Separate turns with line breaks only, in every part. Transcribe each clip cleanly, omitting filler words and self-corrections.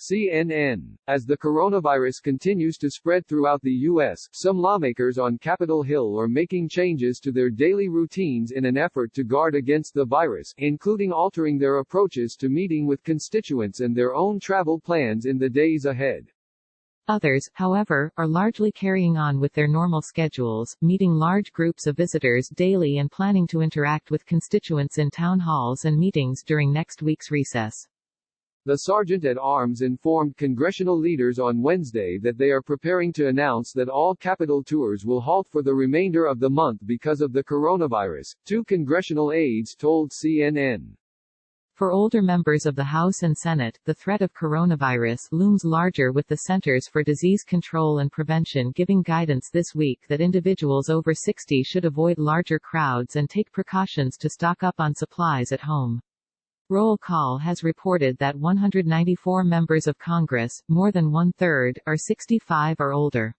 CNN. As the coronavirus continues to spread throughout the U.S., some lawmakers on Capitol Hill are making changes to their daily routines in an effort to guard against the virus, including altering their approaches to meeting with constituents and their own travel plans in the days ahead.
Others, however, are largely carrying on with their normal schedules, meeting large groups of visitors daily and planning to interact with constituents in town halls and meetings during next week's recess.
The Sergeant-at-Arms informed congressional leaders on Wednesday that they are preparing to announce that all Capitol tours will halt for the remainder of the month because of the coronavirus, two congressional aides told CNN.
For older members of the House and Senate, the threat of coronavirus looms larger, with the Centers for Disease Control and Prevention giving guidance this week that individuals over 60 should avoid larger crowds and take precautions to stock up on supplies at home. Roll Call has reported that 194 members of Congress, more than one-third, are 65 or older.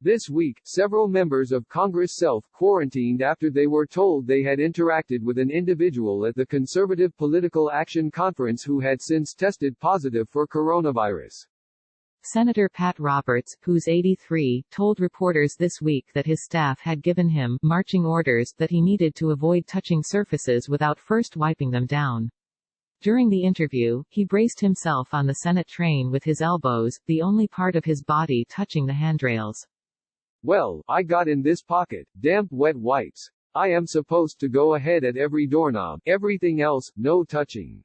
This week, several members of Congress self-quarantined after they were told they had interacted with an individual at the Conservative Political Action Conference who had since tested positive for coronavirus.
Senator Pat Roberts, who's 83, told reporters this week that his staff had given him marching orders that he needed to avoid touching surfaces without first wiping them down. During the interview, he braced himself on the Senate train with his elbows, the only part of his body touching the handrails.
Well, I got in this pocket, damp wet wipes. I am supposed to go ahead at every doorknob, everything else, no touching.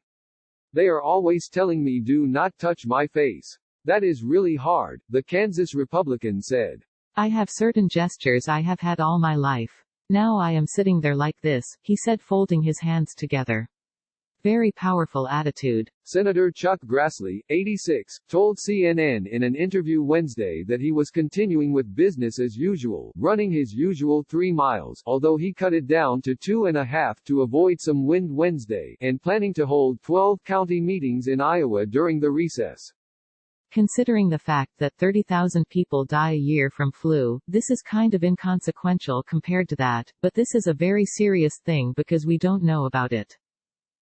They are always telling me do not touch my face. That is really hard, the Kansas Republican said.
I have certain gestures I have had all my life. Now I am sitting there like this, he said, folding his hands together. Very powerful attitude. Senator
Chuck Grassley, 86, told CNN in an interview Wednesday that he was continuing with business as usual, running his usual 3 miles, although he cut it down to 2.5 to avoid some wind Wednesday, and planning to hold 12 county meetings in Iowa during the recess.
Considering the fact that 30,000 people die a year from flu, this is kind of inconsequential compared to that, but this is a very serious thing because we don't know about it.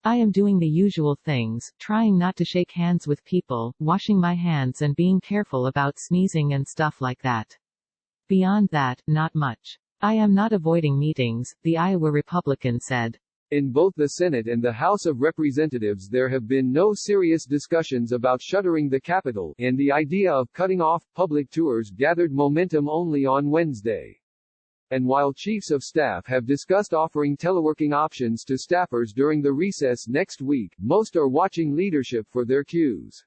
I am doing the usual things, trying not to shake hands with people, washing my hands and being careful about sneezing and stuff like that. Beyond that, not much. I am not avoiding meetings, the Iowa Republican said.
In both the Senate and the House of Representatives there have been no serious discussions about shuttering the Capitol, and the idea of cutting off public tours gathered momentum only on Wednesday. And while chiefs of staff have discussed offering teleworking options to staffers during the recess next week, most are watching leadership for their cues.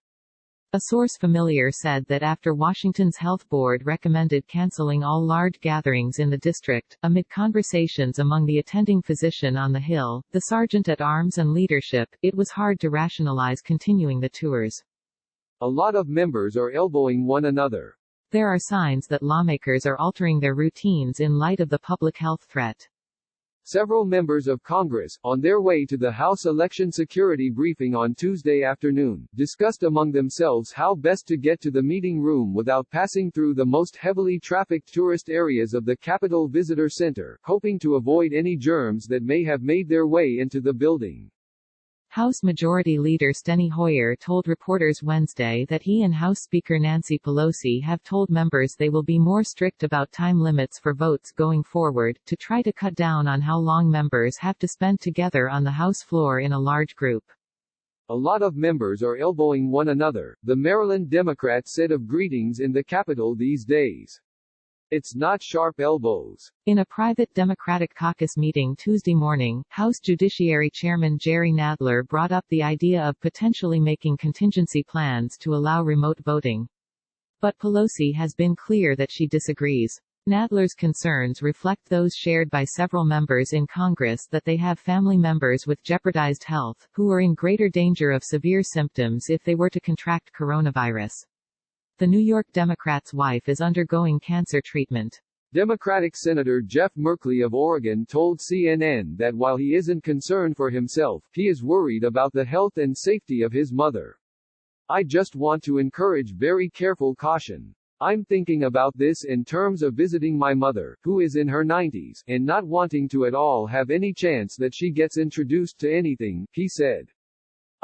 A source familiar said that after Washington's health board recommended canceling all large gatherings in the district, amid conversations among the attending physician on the Hill, the sergeant-at-arms and leadership, it was hard to rationalize continuing the tours.
A lot of members are elbowing one another.
There are signs that lawmakers are altering their routines in light of the public health threat.
Several members of Congress, on their way to the House election security briefing on Tuesday afternoon, discussed among themselves how best to get to the meeting room without passing through the most heavily trafficked tourist areas of the Capitol Visitor Center, hoping to avoid any germs that may have made their way into the building.
House Majority Leader Steny Hoyer told reporters Wednesday that he and House Speaker Nancy Pelosi have told members they will be more strict about time limits for votes going forward, to try to cut down on how long members have to spend together on the House floor in a large group.
A lot of members are elbowing one another, the Maryland Democrat said of greetings in the Capitol these days. It's not sharp elbows.
In a private Democratic caucus meeting Tuesday morning, House Judiciary Chairman Jerry Nadler brought up the idea of potentially making contingency plans to allow remote voting. But Pelosi has been clear that she disagrees. Nadler's concerns reflect those shared by several members in Congress that they have family members with jeopardized health, who are in greater danger of severe symptoms if they were to contract coronavirus. The New York Democrat's wife is undergoing cancer treatment.
Democratic Senator Jeff Merkley of Oregon told CNN that while he isn't concerned for himself, he is worried about the health and safety of his mother. I just want to encourage very careful caution. I'm thinking about this in terms of visiting my mother, who is in her 90s, and not wanting to at all have any chance that she gets introduced to anything, he said.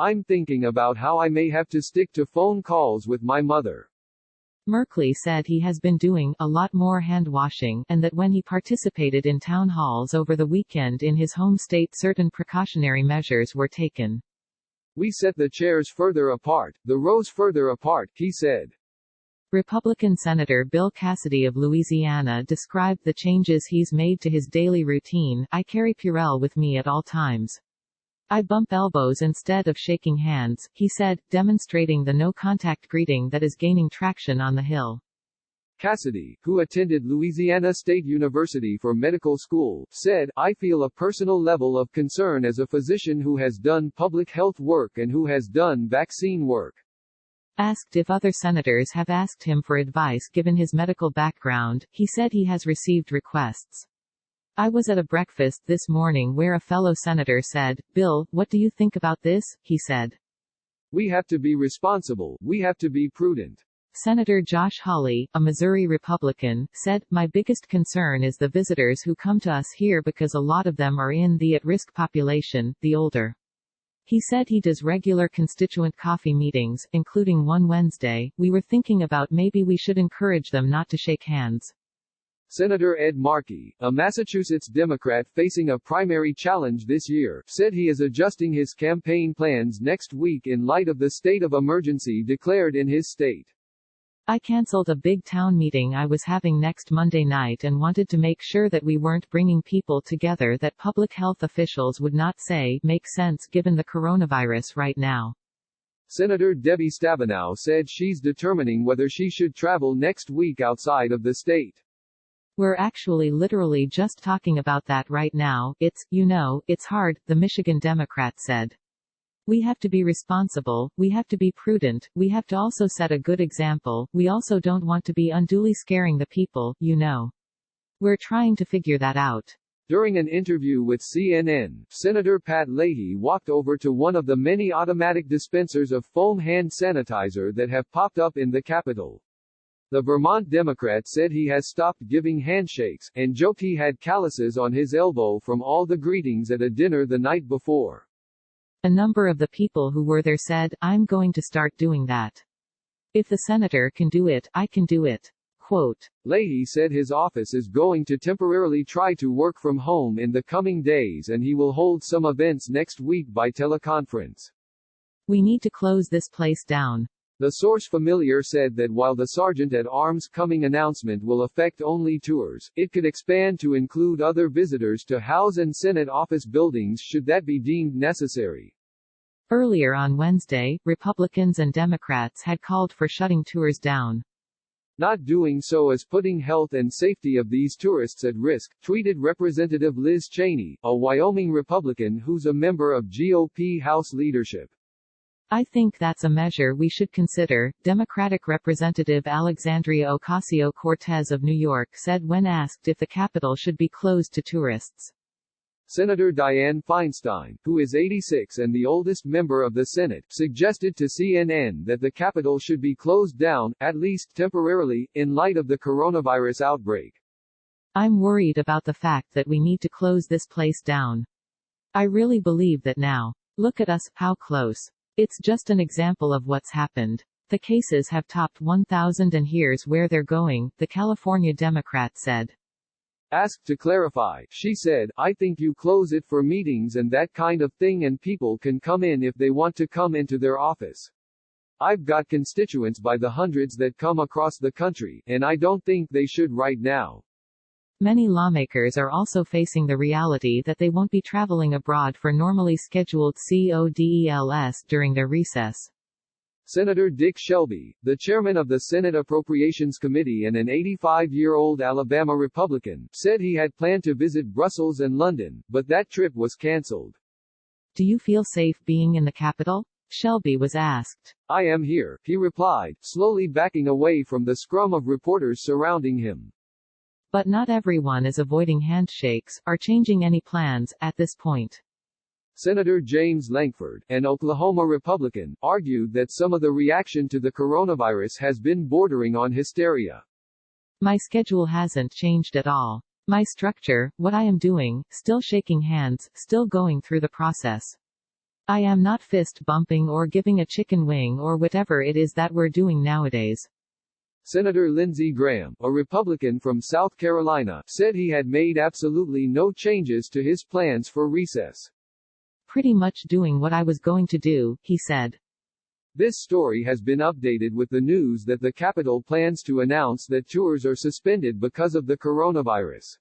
I'm thinking about how I may have to stick to phone calls with my mother.
Merkley said he has been doing a lot more hand-washing, and that when he participated in town halls over the weekend in his home state certain precautionary measures were taken.
We set the chairs further apart, the rows further apart, he said.
Republican Senator Bill Cassidy of Louisiana described the changes he's made to his daily routine. I carry Purell with me at all times. I bump elbows instead of shaking hands, he said, demonstrating the no-contact greeting that is gaining traction on the Hill.
Cassidy, who attended Louisiana State University for medical school, said, I feel a personal level of concern as a physician who has done public health work and who has done vaccine work.
Asked if other senators have asked him for advice given his medical background, he said he has received requests. I was at a breakfast this morning where a fellow senator said, Bill, what do you think about this? He said.
We have to be responsible, we have to be prudent.
Senator Josh Hawley, a Missouri Republican, said, my biggest concern is the visitors who come to us here because a lot of them are in the at-risk population, the older. He said he does regular constituent coffee meetings, including one Wednesday. We were thinking about maybe we should encourage them not to shake hands.
Senator Ed Markey, a Massachusetts Democrat facing a primary challenge this year, said he is adjusting his campaign plans next week in light of the state of emergency declared in his state.
I canceled a big town meeting I was having next Monday night and wanted to make sure that we weren't bringing people together that public health officials would not say make sense given the coronavirus right now.
Senator Debbie Stabenow said she's determining whether she should travel next week outside of the state.
We're actually literally just talking about that right now. It's hard, the Michigan Democrat said. We have to be responsible, we have to be prudent, we have to also set a good example, we also don't want to be unduly scaring the people, We're trying to figure that out.
During an interview with CNN, Senator Pat Leahy walked over to one of the many automatic dispensers of foam hand sanitizer that have popped up in the Capitol. The Vermont Democrat said he has stopped giving handshakes, and joked he had calluses on his elbow from all the greetings at a dinner the night before.
A number of the people who were there said, I'm going to start doing that. If the senator can do it, I can do it. Quote.
Leahy said his office is going to temporarily try to work from home in the coming days and he will hold some events next week by teleconference.
We need to close this place down.
The source familiar said that while the Sergeant-at-Arms coming announcement will affect only tours, it could expand to include other visitors to House and Senate office buildings should that be deemed necessary.
Earlier on Wednesday, Republicans and Democrats had called for shutting tours down.
Not doing so is putting health and safety of these tourists at risk, tweeted Representative Liz Cheney, a Wyoming Republican who's a member of GOP House leadership.
I think that's a measure we should consider, Democratic Representative Alexandria Ocasio-Cortez of New York said when asked if the Capitol should be closed to tourists.
Senator Dianne Feinstein, who is 86 and the oldest member of the Senate, suggested to CNN that the Capitol should be closed down, at least temporarily, in light of the coronavirus outbreak.
I'm worried about the fact that we need to close this place down. I really believe that now. Look at us, how close. It's just an example of what's happened. The cases have topped 1,000 and here's where they're going, the California Democrat said.
Asked to clarify, she said, I think you close it for meetings and that kind of thing and people can come in if they want to come into their office. I've got constituents by the hundreds that come across the country, and I don't think they should right now.
Many lawmakers are also facing the reality that they won't be traveling abroad for normally scheduled CODELs during their recess.
Senator Dick Shelby, the chairman of the Senate Appropriations Committee and an 85-year-old Alabama Republican, said he had planned to visit Brussels and London, but that trip was canceled.
Do you feel safe being in the Capitol? Shelby was asked.
I am here, he replied, slowly backing away from the scrum of reporters surrounding him.
But not everyone is avoiding handshakes, or changing any plans, at this point.
Senator James Lankford, an Oklahoma Republican, argued that some of the reaction to the coronavirus has been bordering on hysteria.
My schedule hasn't changed at all. My structure, what I am doing, still shaking hands, still going through the process. I am not fist bumping or giving a chicken wing or whatever it is that we're doing nowadays.
Senator Lindsey Graham, a Republican from South Carolina, said he had made absolutely no changes to his plans for recess.
Pretty much doing what I was going to do, he said.
This story has been updated with the news that the Capitol plans to announce that tours are suspended because of the coronavirus.